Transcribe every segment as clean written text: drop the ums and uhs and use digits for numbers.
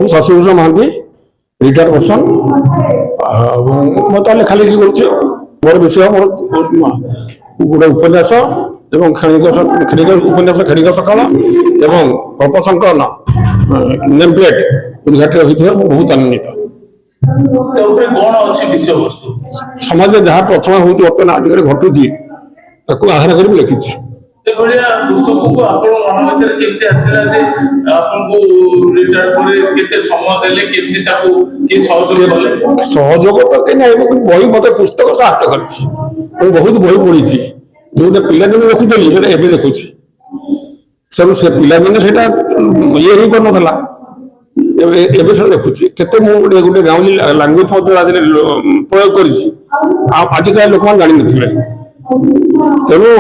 Shashibhushan Mahanti retired person मत लेखा लेखि कर मोर विषय मोर गोटे उपन्यास एवं क्षणिक उपन्यास क्षणिक सकाल एवं गल्प संकलन नेम प्लेट उद्घाटित होता बहुत आनंदित। समाज जहाँ प्रचलन हो बर्तमान आजिकल घटुची आधार कर लिखी सहयोग तो कहीं बही मत पुस्तक साहय कर बहुत बही पढ़ी जो पिलादिन देखुली देखुची सब से पिलादिन से ये ही कर ना देखुची केते गोटे गाँवली लांगुएज प्रयोग कर आजिका लोक मैंने जानी नी तेणु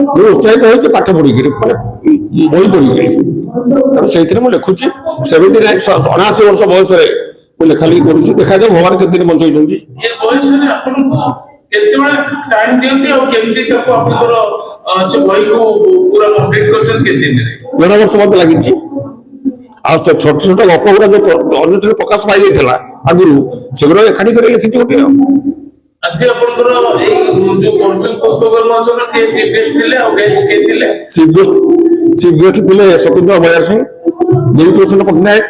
मुझे उत्साहित हो पाठ पढ़ी माने बही पढ़ी से लिखुची 79 वर्ष बयस लेखा लिखी कर देखा जाए भगवान के बचाई देढ़ वर्ष मत लगी छोट छोट गप गुरा जो अन्य प्रकाश पाई आगुरी से एकाठी कर लिखी गोटे चीफ गेस्ट थे स्वतंत्र बयार सिंह देवीप्रसन्न पट्टनायक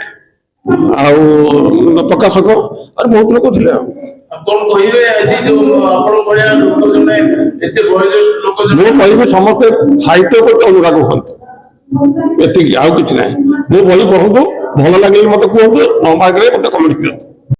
प्रकाशक और बहुत लोग थे समस्त साहित्य प्रति अनुराग हूँ एति आउ कि ना मो बही पढ़ु भल लगे मत कहतु न मार्ग मत कमेंट दिखाँ।